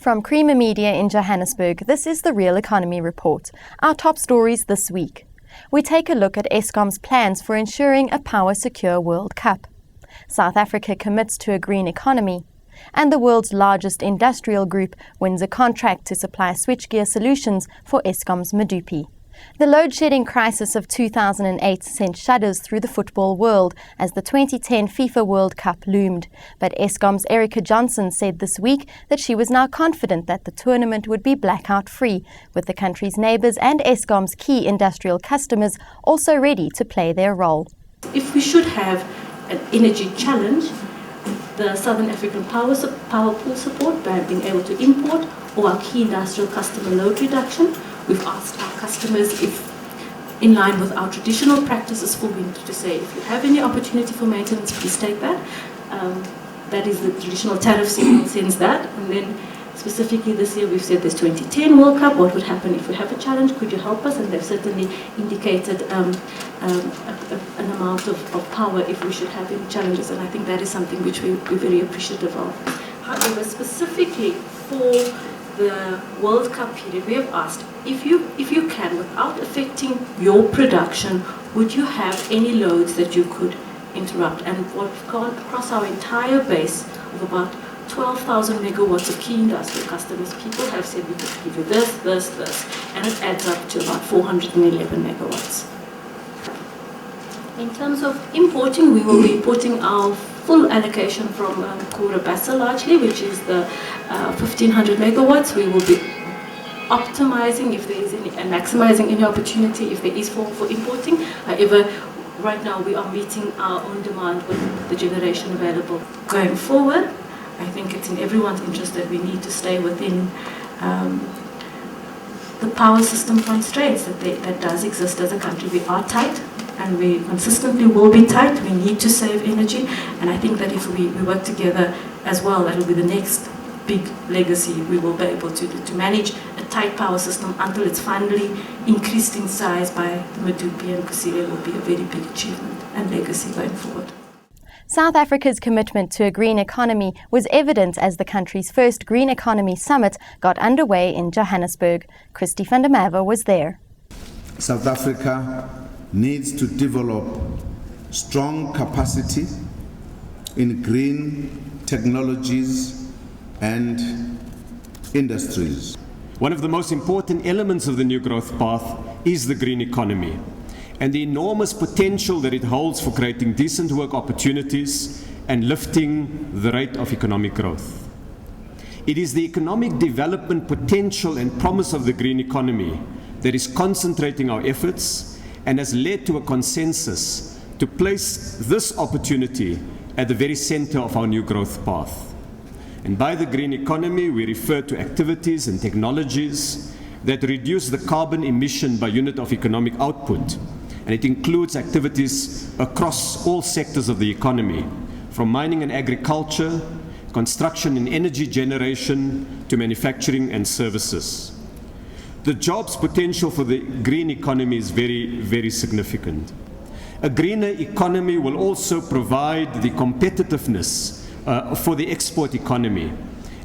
From Creamer Media in Johannesburg, this is the Real Economy Report. Our top stories this week. We take a look at Eskom's plans for ensuring a power-secure World Cup. South Africa commits to a green economy. And the world's largest industrial group wins a contract to supply switchgear solutions for Eskom's Medupi. The load-shedding crisis of 2008 sent shudders through the football world as the 2010 FIFA World Cup loomed. But Eskom's Erica Johnson said this week that she was now confident that the tournament would be blackout-free, with the country's neighbours and Eskom's key industrial customers also ready to play their role. If we should have an energy challenge, the Southern African power pool support by being able to import, or our key industrial customer load reduction. We've asked our customers if, in line with our traditional practices for winter, to say if you have any opportunity for maintenance, please take that. That is the traditional tariff signal sends that. And then specifically this year we've said there's 2010 World Cup, what would happen if we have a challenge, could you help us? And they've certainly indicated an amount of power if we should have any challenges, and I think that is something which we're very appreciative of. However, specifically for the World Cup period, we have asked if you can, without affecting your production, would you have any loads that you could interrupt? And we've gone across our entire base of about 12,000 megawatts of key industrial customers. People have said we could give you this, and it adds up to about 411 megawatts. In terms of importing, we will be importing our full allocation from Bassa largely, which is the 1,500 megawatts. We will be optimizing if there is any, and maximizing any opportunity if there is for importing. However, right now we are meeting our own demand with the generation available. Going forward, I think it's in everyone's interest that we need to stay within the power system constraints that does exist as a country. We are tight, and we consistently will be tight. We need to save energy, and I think that if we work together as well, that will be the next big legacy. We will be able to manage a tight power system until it's finally increased in size by the Medupi and Kusile. Will be a very big achievement and legacy going forward. South Africa's commitment to a green economy was evident as the country's first Green Economy Summit got underway in Johannesburg. Christy van der Merwe was there. South Africa needs to develop strong capacity in green technologies and industries. One of the most important elements of the new growth path is the green economy, and the enormous potential that it holds for creating decent work opportunities and lifting the rate of economic growth. It is the economic development potential and promise of the green economy that is concentrating our efforts and has led to a consensus to place this opportunity at the very center of our new growth path. And by the green economy, we refer to activities and technologies that reduce the carbon emission by unit of economic output. And it includes activities across all sectors of the economy, from mining and agriculture, construction and energy generation, to manufacturing and services. The jobs potential for the green economy is very, very significant. A greener economy will also provide the competitiveness for the export economy,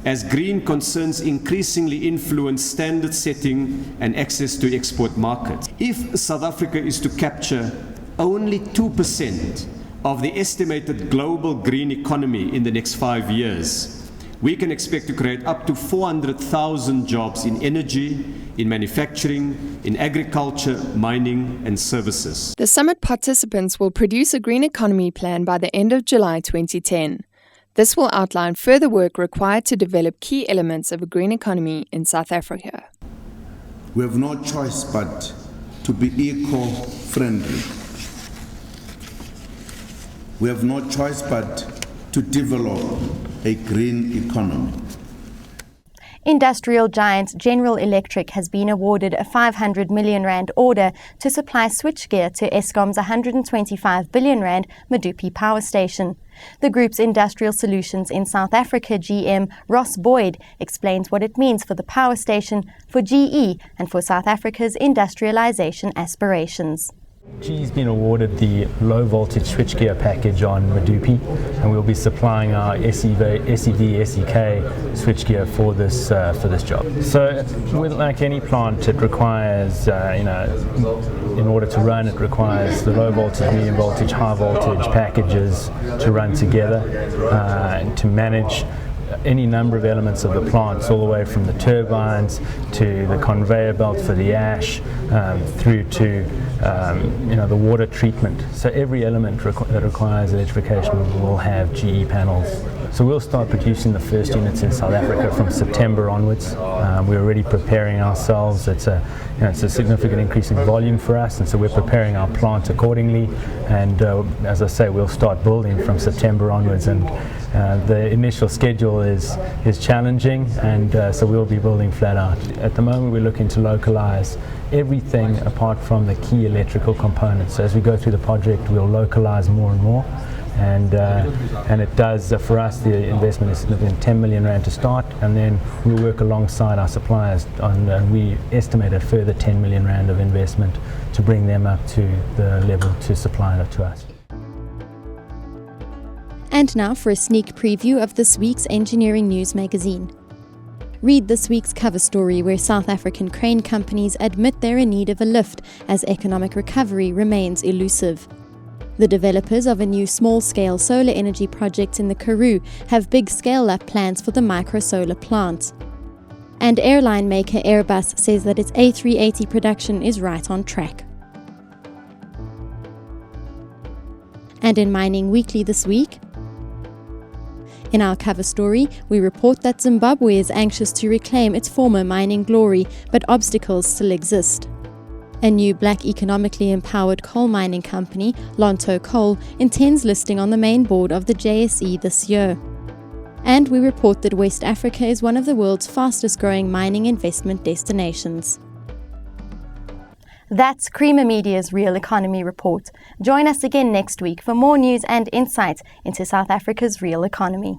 as green concerns increasingly influence standard setting and access to export markets. If South Africa is to capture only 2% of the estimated global green economy in the next 5 years, we can expect to create up to 400,000 jobs in energy, in manufacturing, in agriculture, mining, and services. The summit participants will produce a green economy plan by the end of July 2010. This will outline further work required to develop key elements of a green economy in South Africa. We have no choice but to be eco-friendly. We have no choice but to develop a green economy. Industrial giant General Electric has been awarded a 500 million rand order to supply switchgear to Eskom's 125 billion rand Medupi power station. The group's industrial solutions in South Africa GM Ross Boyd explains what it means for the power station, for GE, and for South Africa's industrialization aspirations. GE's been awarded the low voltage switchgear package on Medupi, and we'll be supplying our SEV, SEK switchgear for this job. So, like any plant, it requires, in order to run, it requires the low voltage, medium voltage, high voltage packages to run together and to manage any number of elements of the plants, all the way from the turbines to the conveyor belt for the ash, through to the water treatment. So every element that requires electrification will have GE panels. So we'll start producing the first units in South Africa from September onwards. We're already preparing ourselves. It's a significant increase in volume for us, and so we're preparing our plant accordingly. And as I say, we'll start building from September onwards. And the initial schedule is challenging, and so we'll be building flat out. At the moment, we're looking to localize everything apart from the key electrical components. So as we go through the project, we'll localize more and more. And it does, for us, the investment is significant, 10 million rand to start, and then we'll work alongside our suppliers and we estimate a further 10 million rand of investment to bring them up to the level to supply it to us. And now for a sneak preview of this week's Engineering News magazine. Read this week's cover story where South African crane companies admit they're in need of a lift as economic recovery remains elusive. The developers of a new small-scale solar energy project in the Karoo have big scale-up plans for the micro-solar plant. And airline maker Airbus says that its A380 production is right on track. And in Mining Weekly this week, in our cover story, we report that Zimbabwe is anxious to reclaim its former mining glory, but obstacles still exist. A new black economically empowered coal mining company, Lonto Coal, intends listing on the main board of the JSE this year. And we report that West Africa is one of the world's fastest growing mining investment destinations. That's Creamer Media's Real Economy Report. Join us again next week for more news and insights into South Africa's real economy.